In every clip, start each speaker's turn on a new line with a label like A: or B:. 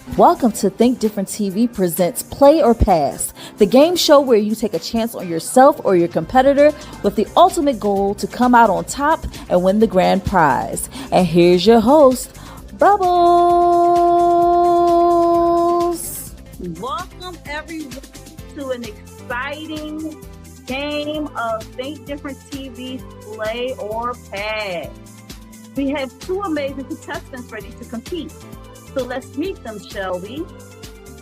A: Welcome to Think Different TV presents Play or Pass, the game show where you take a chance on yourself or your competitor with the ultimate goal to come out on top and win the grand prize. And here's your host, Bubbles.
B: Welcome everyone to an exciting game of Think Different TV's Play or Pass. We have two amazing contestants ready to compete. So let's meet them, shall we?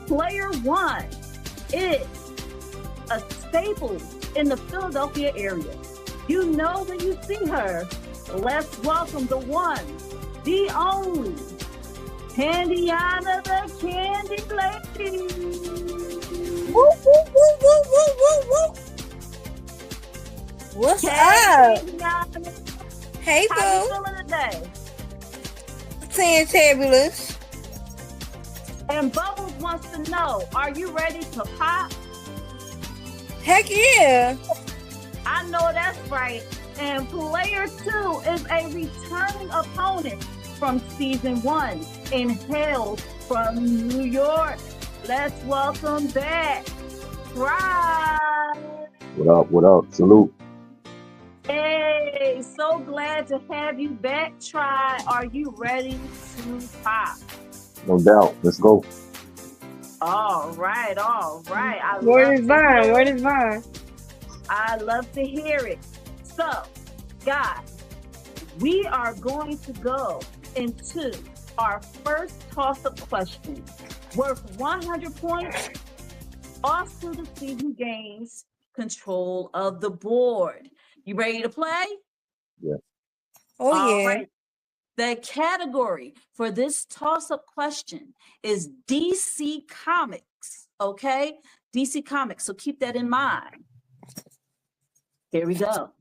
B: Player one is a staple in the Philadelphia area. You know when you see her. Let's welcome the one, the only, Candiana the Candy Lady.
C: Woo, woo, woo, woo, woo, woo, woo. What's up?
B: Candiana,
C: Hey,
B: how you
C: boo.
B: feeling today?
C: Fantabulous.
B: And Bubbles wants to know, are you ready to pop?
C: Heck yeah.
B: I know that's right. And player two is a returning opponent from season one and hails from New York. Let's welcome back Ryan.
D: What up? What up? Salute.
B: Hey, so glad to have you back. Try. Are you ready to pop?
D: No doubt. Let's go.
B: All right.
C: Word is Vine. Word is Vine.
B: I love to hear it. So, guys, we are going to go into our first toss-up question worth 100 points. Also, the season gains control of the board. You ready to play?
D: Yeah.
C: Oh,
B: All
C: yeah.
B: right. The category for this toss-up question is DC Comics, okay? DC Comics, so keep that in mind. Here we go.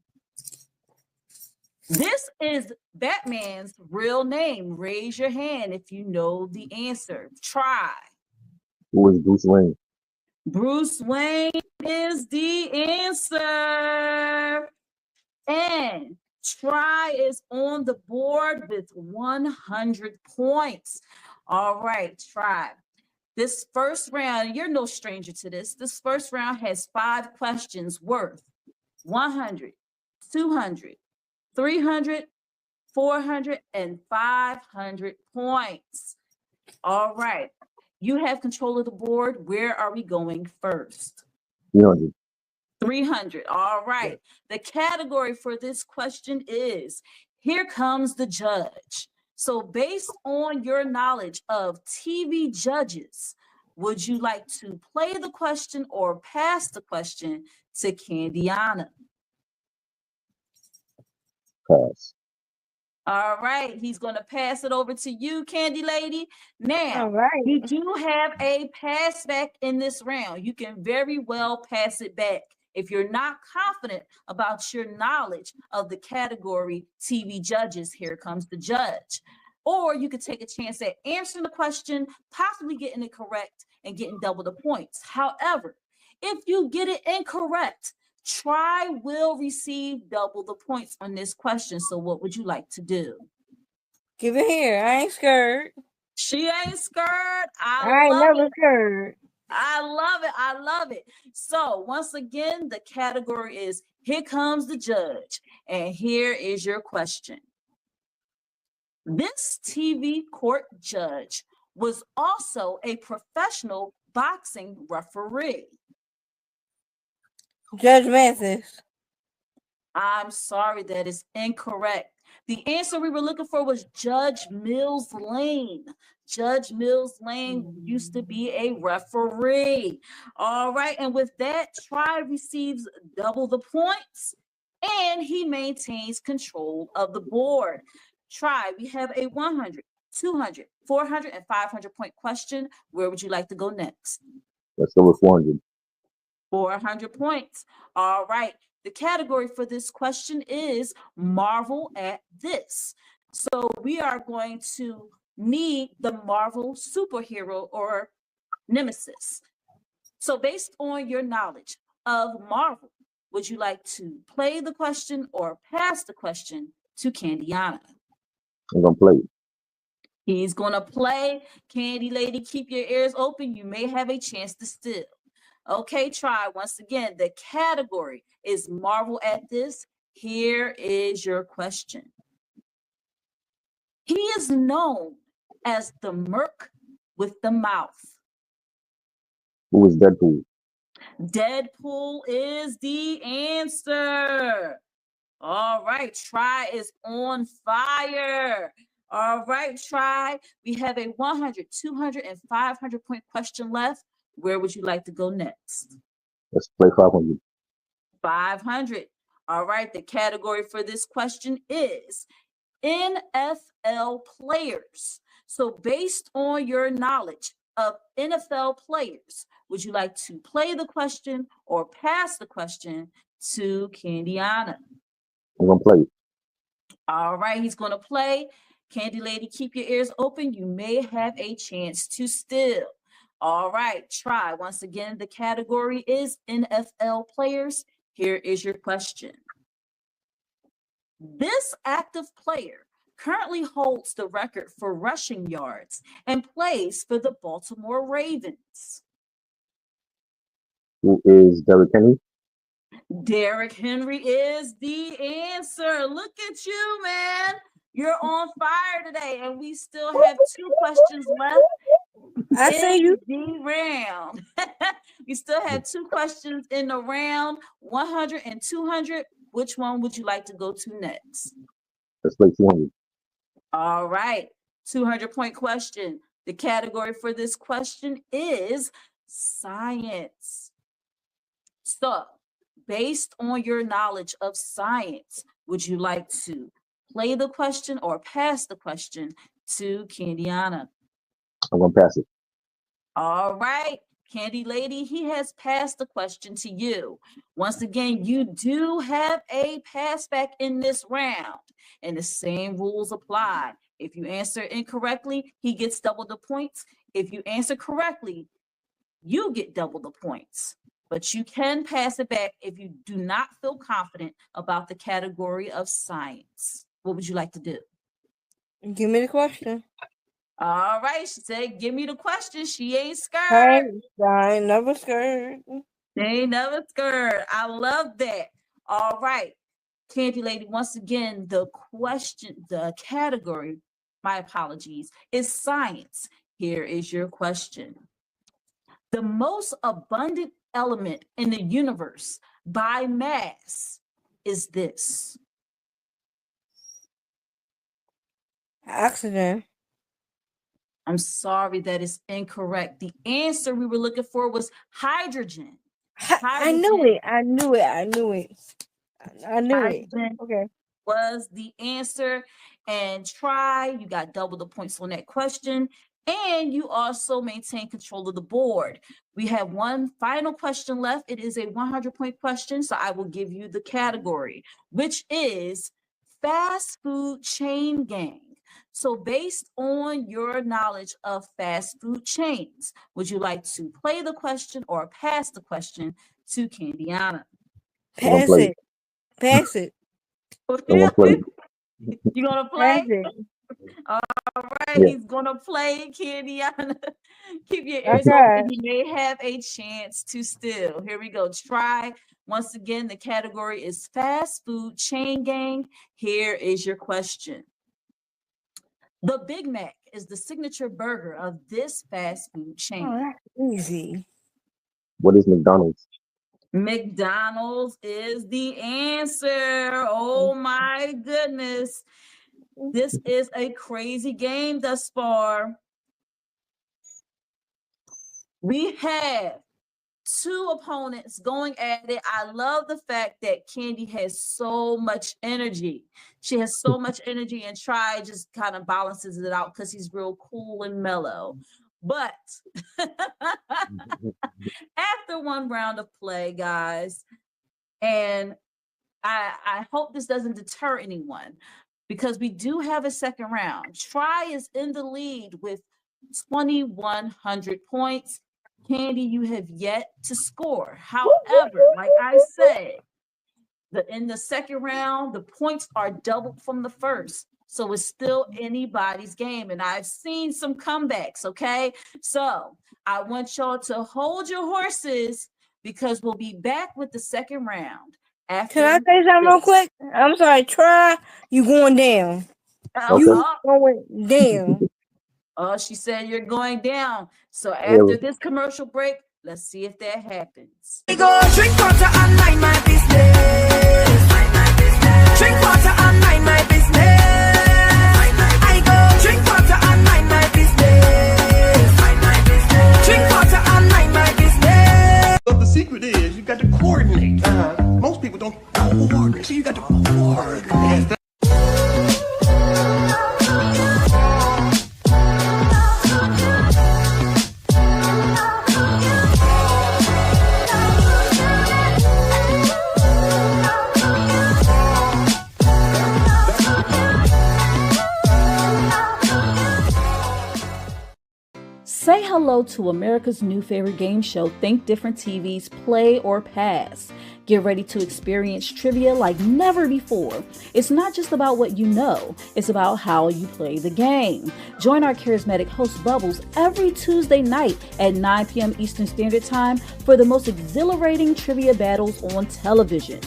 B: This is Batman's real name. Raise your hand if you know the answer. Try.
D: Who is Bruce Wayne?
B: Bruce Wayne is the answer. And Try is on the board with 100 points. All right, Try. This first round, you're no stranger to this. This first round has 5 questions worth 100, 200, 300, 400, and 500 points. All right. You have control of the board. Where are we going first?
D: 300.
B: 300. All right. The category for this question is Here Comes the Judge. So based on your knowledge of TV judges, would you like to play the question or pass the question to Candiana?
D: Pass.
B: All right, he's going to pass it over to you, Candy Lady. Now,
C: All right.
B: you do have a pass back in this round. You can very well pass it back. If you're not confident about your knowledge of the category TV judges, here comes the judge. Or you could take a chance at answering the question, possibly getting it correct and getting double the points. However, if you get it incorrect, Try will receive double the points on this question. So what would you like to do?
C: Give it here. I ain't scared.
B: She ain't scared.
C: I ain't never scared.
B: I love it. So once again, the category is Here Comes the Judge. And here is your question. This TV court judge was also a professional boxing referee.
C: Judge Mathis.
B: I'm sorry, that is incorrect. The answer we were looking for was Judge Mills Lane. Judge Mills Lane used to be a referee. All right, and with that, Try receives double the points, and he maintains control of the board. Try, we have a 100, 200, 400, and 500 point question. Where would you like to go next?
D: Let's go with 400.
B: 400 points. All right. The category for this question is Marvel at This. So we are going to need the Marvel superhero or nemesis. So based on your knowledge of Marvel, would you like to play the question or pass the question to Candiana?
D: I'm going to play it.
B: He's going to play. Candy Lady, keep your ears open. You may have a chance to steal. Okay, try once again. The category is Marvel at This. Here is your question. He is known as the Merc with the mouth.
D: Who is Deadpool?
B: Deadpool is the answer. All right, Try is on fire. All right, Try. We have a 100, 200, and 500 point question left. Where would you like to go next?
D: Let's play 500.
B: 500. All right, the category for this question is NFL players. So based on your knowledge of NFL players, would you like to play the question or pass the question to Candiana?
D: I'm gonna play.
B: All right, he's going to play. Candy Lady, keep your ears open. You may have a chance to steal. All right, Try. Once again, the category is NFL players. Here is your question. This active player currently holds the record for rushing yards and plays for the Baltimore Ravens.
D: Who is Derrick Henry?
B: Derrick Henry is the answer. Look at you, man. You're on fire today, and we still have 2 questions left.
C: I say you.
B: The round. We still have 2 questions in the round, 100 and 200. Which one would you like to go to next?
D: Let's play 200.
B: All right, 200 point question. The category for this question is science. So, based on your knowledge of science, would you like to play the question or pass the question to Candiana?
D: I'm gonna pass it.
B: All right, Candy Lady, he has passed the question to you. Once again, you do have a pass back in this round, and the same rules apply. If you answer incorrectly, he gets double the points. If you answer correctly, you get double the points. But you can pass it back if you do not feel confident about the category of science. What would you like to do?
C: Give me the question.
B: All right, she said, give me the question. She ain't scared.
C: I ain't never scared.
B: They ain't never scared. I love that. All right, Candy Lady, once again, the question, the category, my apologies, is science. Here is your question. The most abundant element in the universe by mass is this.
C: Oxygen.
B: I'm sorry, that is incorrect. The answer we were looking for was hydrogen.
C: I knew it. I knew it. I knew it. I knew it.
B: Hydrogen
C: Okay.
B: was the answer. And Try, you got double the points on that question. And you also maintain control of the board. We have one final question left. It is a 100-point question, so I will give you the category, which is fast food chain gang. So based on your knowledge of fast food chains, would you like to play the question or pass the question to Candiana?
C: Pass it. Pass it.
B: You're gonna play?
C: Pass it.
B: All right,
D: Yeah.
B: he's gonna play, Candiana. Keep your ears
C: Okay.
B: open. You may have a chance to steal. Here we go. Try. Once again, the category is fast food chain gang. Here is your question. The Big Mac is the signature burger of this fast food chain.
C: Oh, that's easy.
D: What is McDonald's?
B: McDonald's is the answer. Oh my goodness. This is a crazy game thus far. We have 2 opponents going at it. I love the fact that Candy has so much energy. She has so much energy, and Try just kind of balances it out because he's real cool and mellow. But after one round of play, guys, and I hope this doesn't deter anyone, because we do have a second round. Try is in the lead with 2,100 points. Candy, you have yet to score. However, like I said, in the second round, the points are doubled from the first. So it's still anybody's game. And I've seen some comebacks, okay? So I want y'all to hold your horses because we'll be back with the second round.
C: Can I say something real quick? I'm sorry. Try. You going down. You going down.
B: Oh, she said you're going down. So after this commercial break, let's see if that happens.
E: I go drink water and mind my business. Drink water and mind my business. I go drink water and mind my business. Drink water and mind my business.
F: But the secret is you got to coordinate. Most people don't coordinate, so you got to coordinate.
A: Say hello to America's new favorite game show, Think Different TV's Play or Pass. Get ready to experience trivia like never before. It's not just about what you know, it's about how you play the game. Join our charismatic host Bubbles every Tuesday night at 9 p.m. Eastern Standard Time for the most exhilarating trivia battles on television.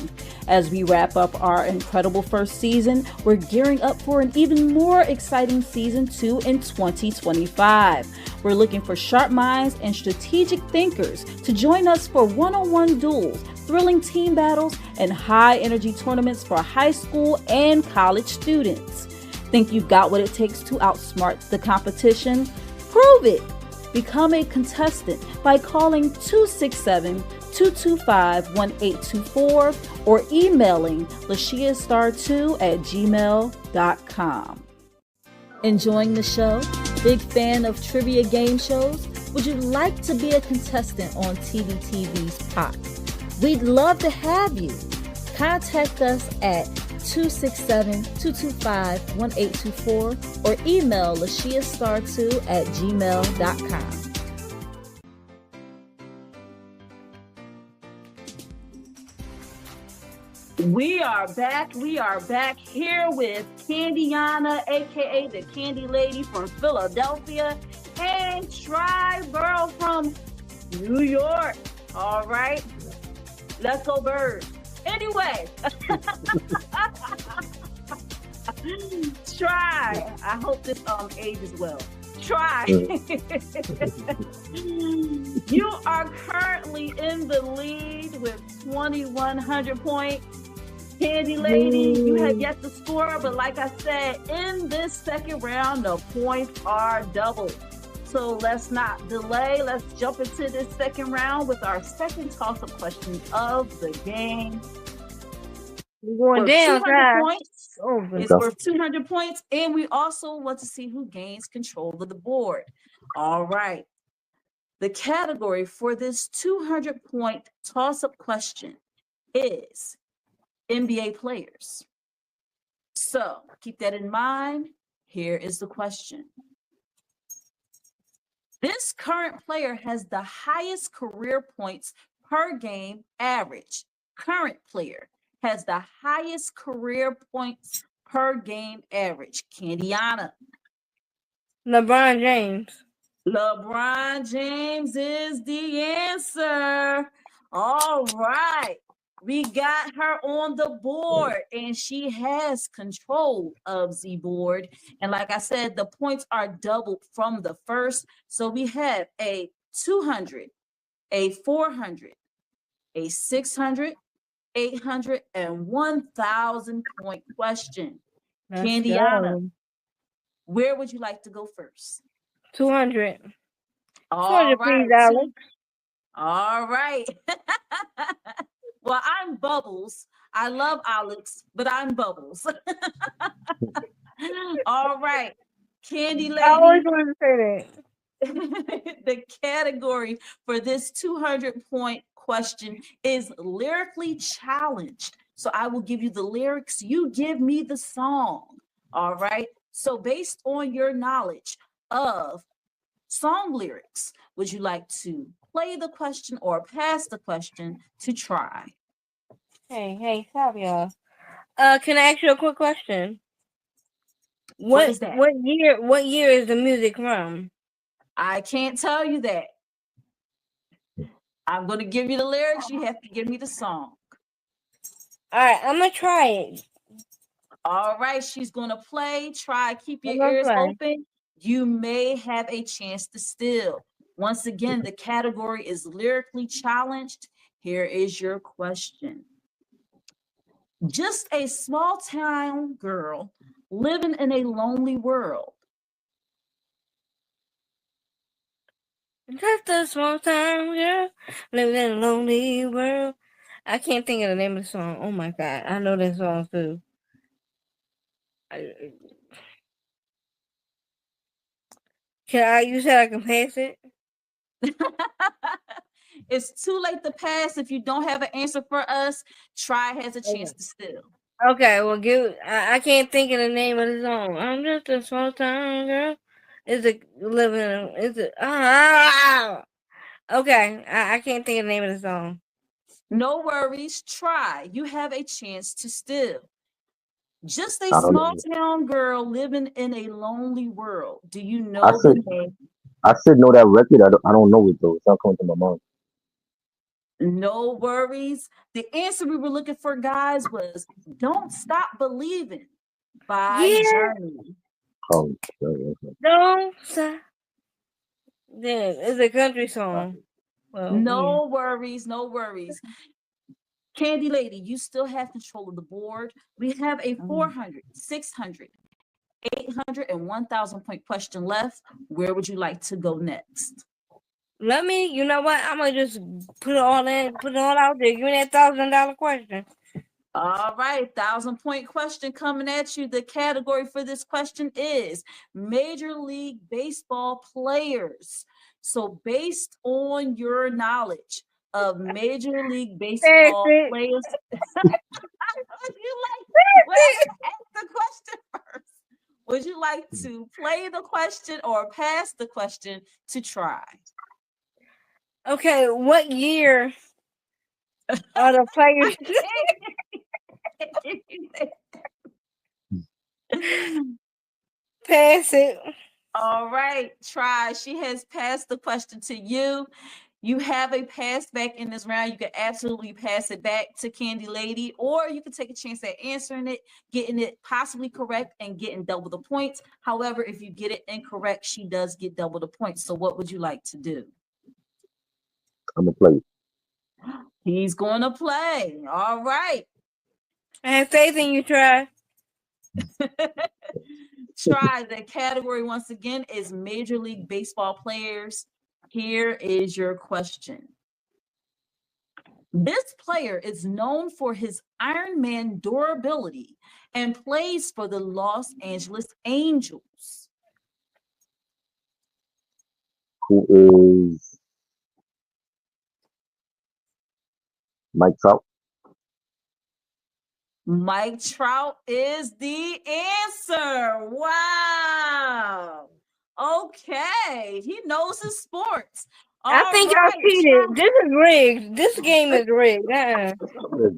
A: As we wrap up our incredible first season, we're gearing up for an even more exciting season 2 in 2025. We're looking for sharp minds and strategic thinkers to join us for one-on-one duels, thrilling team battles, and high-energy tournaments for high school and college students. Think you've got what it takes to outsmart the competition? Prove it! Become a contestant by calling 267-225-1824 or emailing lashiastar2@gmail.com. Enjoying the show? Big fan of trivia game shows? Would you like to be a contestant on Tdtv'S Pot? We'd love to have you. Contact us at 267-225-1824 or email lashiastar2@gmail.com.
B: We are back. We are back here with Candiana, aka the Candy Lady from Philadelphia, and Triborough from New York. All right, let's go Birds. Anyway, Try. I hope this ages well. Try. You are currently in the lead with 2,100 points. Candy Lady, you have yet to score, but like I said, in this second round, the points are doubled. So let's not delay. Let's jump into this second round with our second toss-up question of the game.
C: We're going down,
B: 200 points. It's
C: Okay.
B: worth 200 points, and we also want to see who gains control of the board. All right. The category for this 200-point toss-up question is NBA players. So keep that in mind. Here is the question. This current player has the highest career points per game average. Current player has the highest career points per game average. Candiana.
C: LeBron James.
B: LeBron James is the answer. All right. We got her on the board, and she has control of the board. And like I said, the points are doubled from the first. So we have a 200, a 400, a 600, 800, and 1,000 point question.
C: Let's
B: Candiana,
C: go.
B: where would you like to go first?
C: 200.
B: All
C: 200,
B: right.
C: please, Alex.
B: All right. Well, I'm Bubbles. I love Alex, but I'm Bubbles. All right. Candy Lady.
C: I always wanted to say that.
B: The category for this 200-point question is lyrically challenged. So I will give you the lyrics. You give me the song. All right. So based on your knowledge of song lyrics, would you like to play the question or pass the question to Try?
C: Hey, stop, y'all. Can I ask you a quick question?
B: What is that?
C: What year is the music from?
B: I can't tell you that. I'm going to give you the lyrics. You have to give me the song.
C: All right, I'm gonna try it.
B: All right, she's going to play. Try, keep
C: I'm
B: your
C: gonna
B: ears
C: play.
B: open. You may have a chance to steal. Once again, the category is lyrically challenged. Here is your question. Just a small town girl living in a lonely world.
C: Just a small town girl living in a lonely world. I can't think of the name of the song. Oh my god, I know that song too. You said I can pass it?
B: It's too late to pass. If you don't have an answer for us, Try has a chance to steal.
C: Okay, well, I can't think of the name of the song. I'm just a small town girl. Is it living? Is it? Okay, I can't think of the name of the song.
B: No worries. Try. You have a chance to steal. Just a small town girl living in a lonely world. Do you know the name?
D: I said know that record. I don't know it though. It's not coming to my mind.
B: No worries. The answer we were looking for, guys, was "Don't Stop Believing" by Journey.
D: Oh,
C: Don't stop. Then it's a country song. Well,
B: no worries, no worries. Candy Lady, you still have control of the board. We have a 400, 600, 800, and 1,000 point question left. Where would you like to go next?
C: You know what? I'm gonna just put it all out there. Give me that $1,000 question.
B: All right, 1,000 point question coming at you. The category for this question is Major League Baseball players. So based on your knowledge of Major League Baseball players, ask the question first. Would you like to play the question or pass the question to Try?
C: Okay, what year are the players? Pass it.
B: All right, Try. She has passed the question to you. You have a pass back in this round. You can absolutely pass it back to Candy Lady, or you can take a chance at answering it, getting it possibly correct, and getting double the points. However, if you get it incorrect, she does get double the points. So what would you like to do?
D: I'm gonna play.
B: He's going to play. All right.
C: I have faith in you, Try.
B: Try. The category once again is Major League Baseball players. Here is your question. This player is known for his Iron Man durability and plays for the Los Angeles Angels.
D: Who is Mike Trout?
B: Mike Trout is the answer. Wow. Okay. He knows his sports.
C: I think y'all cheated. This is rigged. This game is rigged.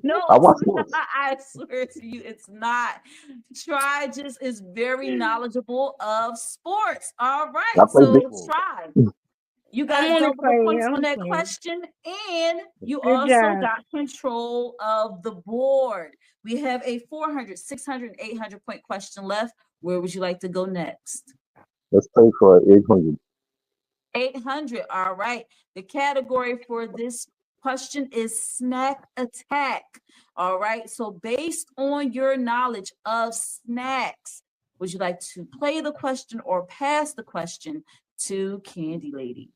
B: No,
D: I watch sports.
B: I swear to you, it's not. Try just is very knowledgeable of sports. All right, so Try. You got double the points on that question, and you also got control of the board. We have a 400, 600, 800 point question left. Where would you like to go next?
D: Let's play for 800.
B: 800. All right. The category for this question is snack attack. All right. So based on your knowledge of snacks, would you like to play the question or pass the question to Candy Lady?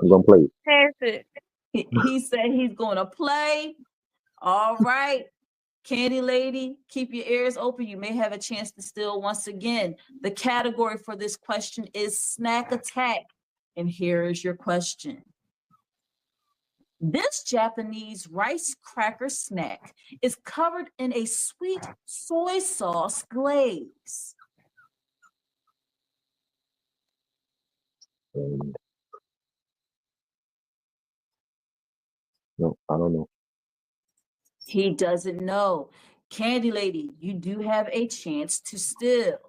D: I'm gonna play.
C: Pass it.
B: He said he's going to play. All right. Candy Lady, keep your ears open. You may have a chance to steal once again. The category for this question is snack attack. And here is your question. This Japanese rice cracker snack is covered in a sweet soy sauce glaze.
D: No, I don't know.
B: He doesn't know. Candy Lady, you do have a chance to steal.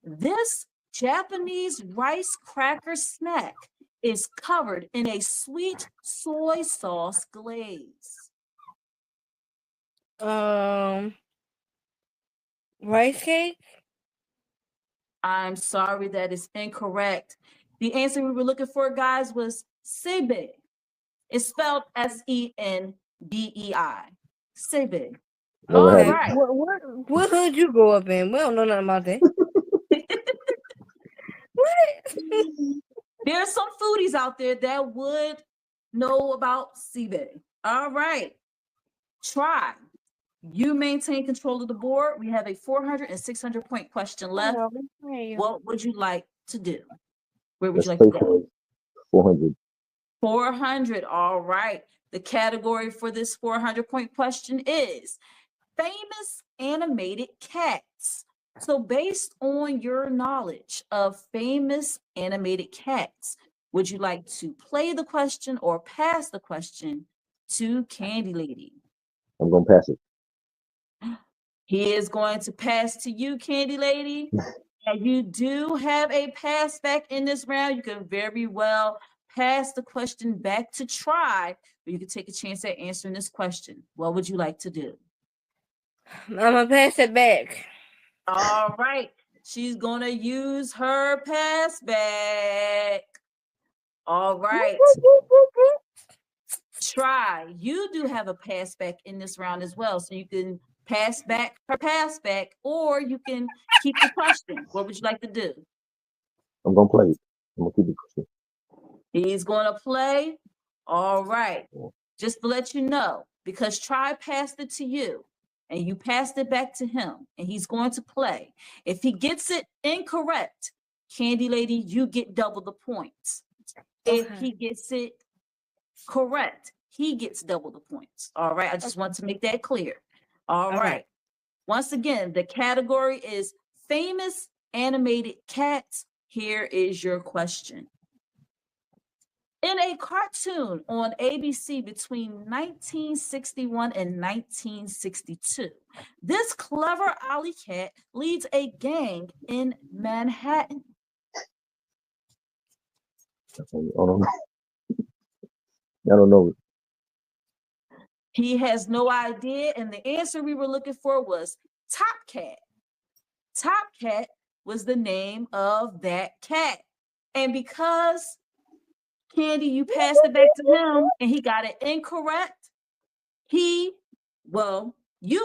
B: This Japanese rice cracker snack is covered in a sweet soy sauce glaze.
C: Rice cake?
B: I'm sorry, that is incorrect. The answer we were looking for, guys, was sebe. It's spelled Senbei. Sebe.
D: Never
B: All
D: had it.
B: right.
C: What hood you grow up in? We don't know nothing about that. What?
B: There are some foodies out there that would know about sebe. All right. Try. You maintain control of the board. We have a 400 and 600 point question left. What would you like to do? Where would
D: Let's
B: you like
D: play
B: to
D: for
B: go?
D: it. 400.
B: 400. All right. The category for this 400 point question is famous animated cats. So, based on your knowledge of famous animated cats, would you like to play the question or pass the question to Candy Lady?
D: I'm gonna pass it.
B: He is going to pass to you, Candy Lady. And you do have a pass back in this round. You can very well pass the question back to Try, but you can take a chance at answering this question. What would you like to do?
C: I'm gonna pass it back.
B: All right. She's going to use her pass back. All right. Try. You do have a pass back in this round as well. So you can pass back her pass back, or you can keep the question. What would you like to do?
D: I'm gonna play it. I'm gonna keep it pushing.
B: He's going to play. All right. Just to let you know, because Try passed it to you and you passed it back to him, and he's going to play. If he gets it incorrect, Candy Lady, you get double the points. If he gets it correct, he gets double the points. All right. I just want to make that clear. All right. Once again, the category is famous animated cats. Here is your question. In a cartoon on ABC between 1961 and 1962, this clever alley cat leads a gang in Manhattan.
D: I don't know. I don't know.
B: He has no idea, and the answer we were looking for was Top Cat. Top Cat was the name of that cat. And because Candy, you passed it back to him and he got it incorrect, you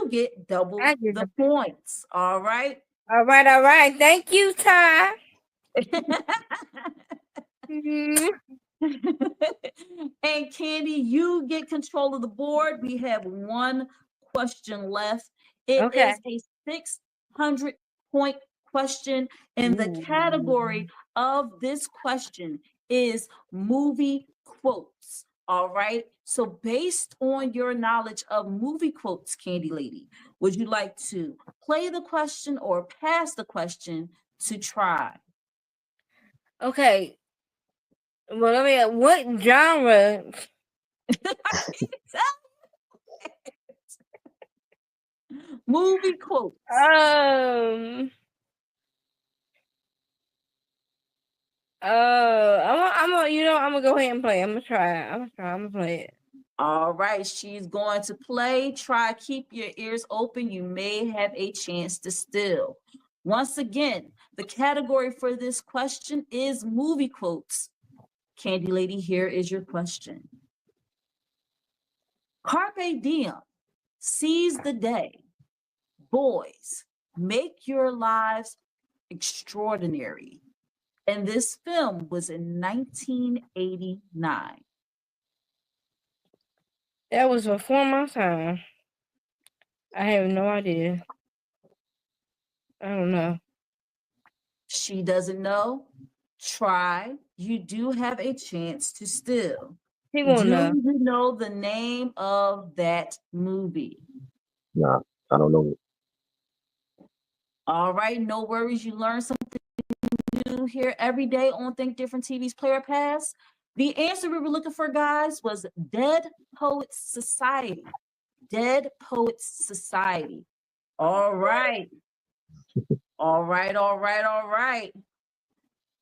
B: get double the points. All right.
C: All right. Thank you, Ty.
B: And Candy, you get control of the board. We have one question left. It is a 600 point question, and the category of this question is movie quotes. All right. So, based on your knowledge of movie quotes, Candy Lady, would you like to play the question or pass the question to Try?
C: Okay. Well, I mean, what genre?
B: Movie quotes.
C: I'm gonna go ahead and play. I'm gonna play it.
B: All right, she's going to play. Try, keep your ears open. You may have a chance to steal. Once again, the category for this question is movie quotes. Candy Lady, here is your question. Carpe diem, seize the day. Boys, make your lives extraordinary. And this film was in 1989.
C: That was before my time. I have no idea. I don't know.
B: She doesn't know. Try. You do have a chance to steal.
C: He won't know.
B: Do you know the name of that movie?
D: Nah, I don't know.
B: All right, no worries. You learn something new here every day on Think Different TV's Player Pass. The answer we were looking for, guys, was Dead Poets Society. Dead Poets Society. All right. All right, all right, all right.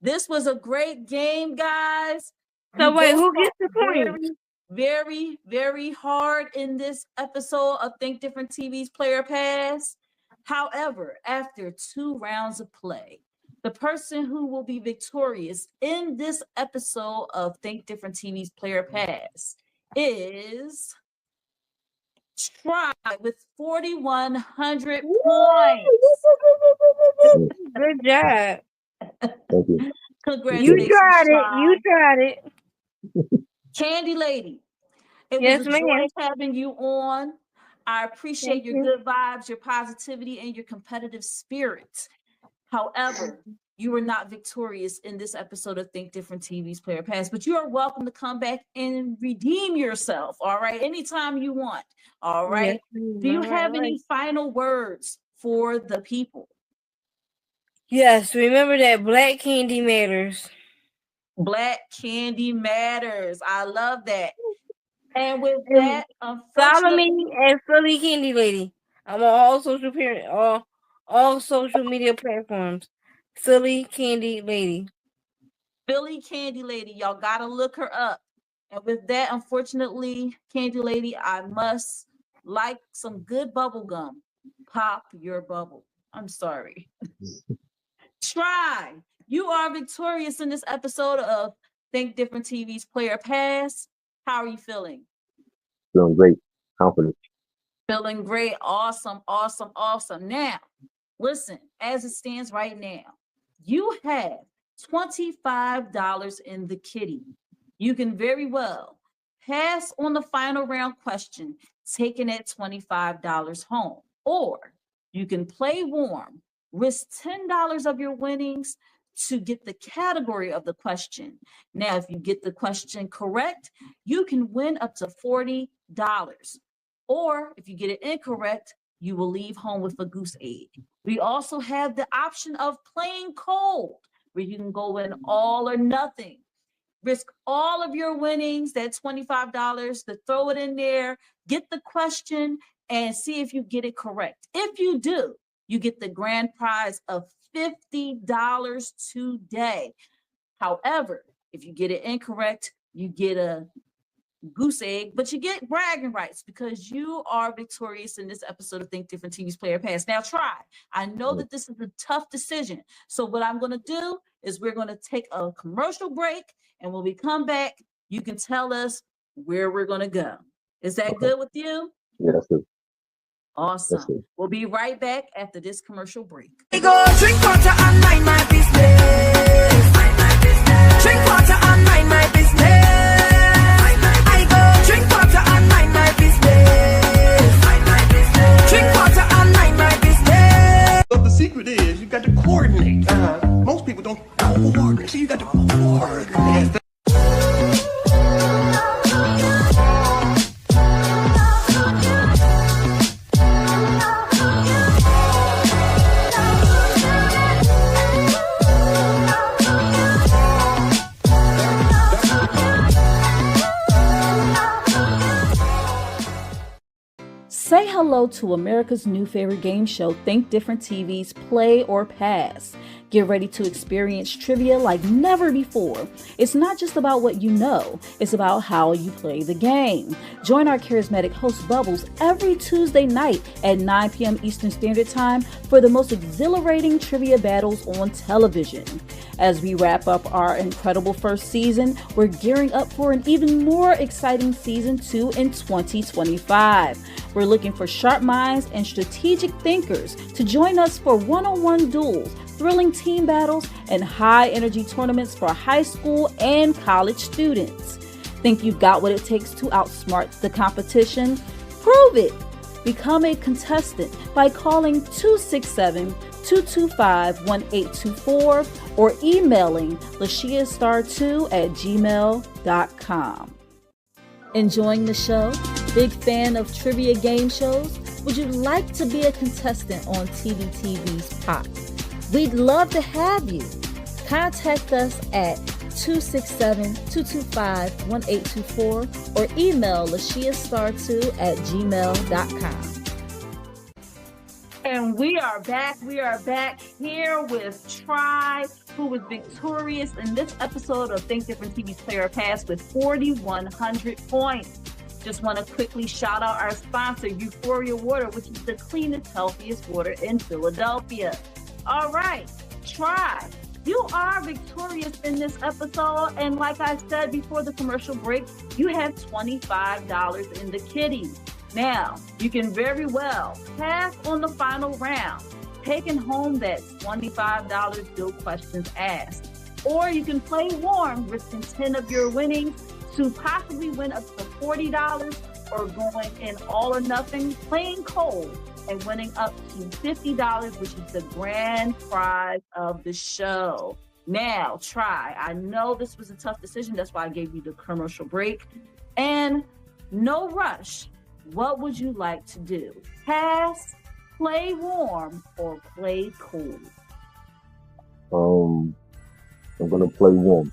B: This was a great game, guys.
C: So
B: You
C: wait,
B: both
C: who gets
B: fought
C: the point?
B: very, very hard in this episode of Think Different TV's Player Pass. However, after 2 rounds of play, the person who will be victorious in this episode of Think Different TV's Player Pass is Try with 4,100 points.
C: Good job.
D: Thank you.
B: Congratulations,
C: You tried it.
B: Try.
C: You tried it.
B: Candy Lady, it
C: Yes,
B: was a
C: ma'am.
B: joy having you on. I appreciate
C: Thank
B: your
C: you.
B: good vibes, your positivity, and your competitive spirit. However, you were not victorious in this episode of Think Different TV's Player Pass, but you are welcome to come back and redeem yourself, all right? Anytime you want, all right?
C: Yes,
B: Do you
C: ma'am.
B: have
C: Right.
B: any final words for the people?
C: Yes, remember that black candy matters.
B: Black candy matters. I love that. And with
C: And
B: that,
C: follow
B: unfortunately,
C: me at Philly Candy Lady. I'm on all social media platforms. Philly Candy Lady.
B: Philly Candy Lady, y'all gotta look her up. And with that, unfortunately, Candy Lady, I must like some good bubble gum. Pop your bubble. I'm sorry. Try. You are victorious in this episode of Think Different TV's Player Pass. How are you feeling?
D: Feeling great. Confident.
B: Feeling great. Awesome, awesome, awesome. Now, listen, as it stands right now, you have $25 in the kitty. You can very well pass on the final round question, taking that $25 home. Or you can play warm, risk $10 of your winnings to get the category of the question. Now, if you get the question correct, you can win up to $40. Or if you get it incorrect, you will leave home with a goose egg. We also have the option of playing cold, where you can go in all or nothing. Risk all of your winnings, that $25, to throw it in there, get the question, and see if you get it correct. If you do, you get the grand prize of $50 today. However, if you get it incorrect, you get a goose egg, but you get bragging rights because you are victorious in this episode of Think Different TV's Player Pass. Now, Try. I know that this is a tough decision. So what I'm going to do is we're going to take a commercial break, and when we come back, you can tell us where we're going to go. Is that good with you?
D: Yeah, that's good.
B: Awesome.
D: That's good.
B: We'll be right back after this commercial break.
E: I go drink water and mind my business. Drink water and mind my business. I go drink water and mind my business. Drink water and mind my business.
F: But the secret is you got to coordinate. Most people don't coordinate, so you got to coordinate.
A: Say hello to America's new favorite game show, Think Different TV's Play or Pass. Get ready to experience trivia like never before. It's not just about what you know, it's about how you play the game. Join our charismatic host Bubbles every Tuesday night at 9 p.m. Eastern Standard Time for the most exhilarating trivia battles on television. As we wrap up our incredible first season, we're gearing up for an even more exciting season 2 in 2025. We're looking for sharp minds and strategic thinkers to join us for one-on-one duels, thrilling team battles, and high-energy tournaments for high school and college students. Think you've got what it takes to outsmart the competition? Prove it! Become a contestant by calling 267-225-1824 or emailing lashiastar2@gmail.com. Enjoying the show? Big fan of trivia game shows? Would you like to be a contestant on Tdtv'S Pop? We'd love to have you. Contact us at 267-225-1824 or email lashiastar2@gmail.com.
B: And we are back. We are back here with Try, who was victorious in this episode of Think Different TV's Player Pass with 4,100 points. Just want to quickly shout out our sponsor, Euphoria Water, which is the cleanest, healthiest water in Philadelphia. All right, Try. You are victorious in this episode. And like I said before the commercial break, you have $25 in the kitty. Now, you can very well pass on the final round, taking home that $25 bill questions asked. Or you can play warm, risking 10 of your winnings to possibly win up to $40, or going in all or nothing, playing cold, and winning up to $50, which is the grand prize of the show. Now, Try. I know this was a tough decision. That's why I gave you the commercial break. And no rush. What would you like to do? Pass, play warm, or play cool?
D: I'm gonna play warm.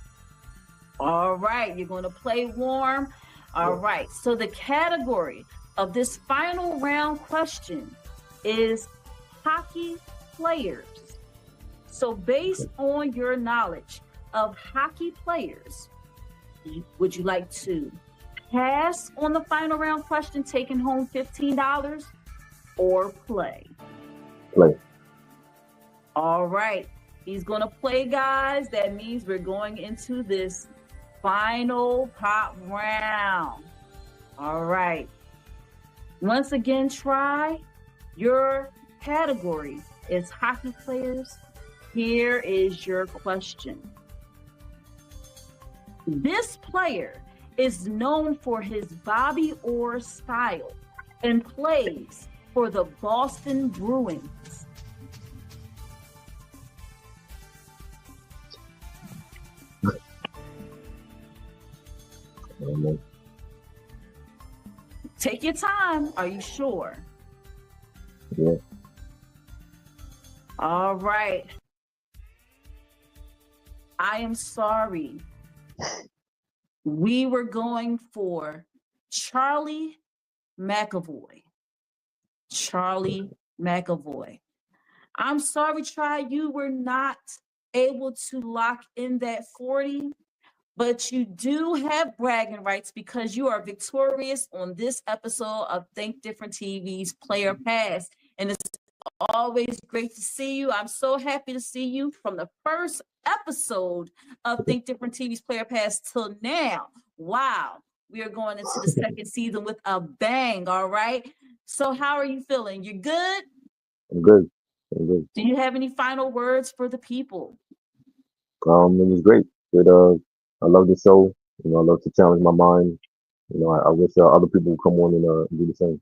B: All right, you're going to play warm. All right, so the category of this final round question is hockey players. So based on your knowledge of hockey players, would you like to pass on the final round question, taking home $15, or play?
D: Play.
B: All right. He's going to play, guys. That means we're going into this final pop round. All right. Once again, Try. Your category is hockey players. Here is your question. This player is known for his Bobby Orr style and plays for the Boston Bruins. Take your time. Are you sure?
D: Yeah.
B: All right. I am sorry. We were going for Charlie McAvoy. Charlie McAvoy. I'm sorry, Try, you were not able to lock in that 40, but you do have bragging rights because you are victorious on this episode of Think Different TV's Player Pass. And it's always great to see you. I'm so happy to see you from the first episode of Think Different TV's Player Pass till now. Wow. We are going into the second season with a bang. All right. So how are you feeling? You're good?
D: I'm good. I'm good.
B: Do you have any final words for the people?
D: It was great. Good. I love the show. I love to challenge my mind. I wish other people would come on and do the same.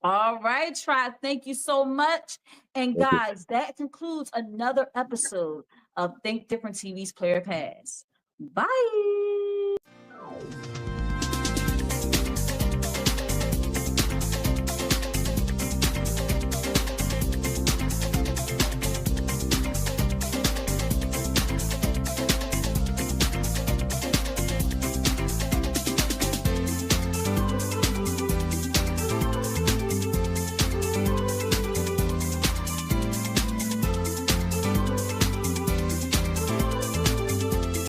B: All right, Try. Thank you so much. And
D: Thank you.
B: guys, that concludes another episode of Think Different TV's Player Pass. Bye.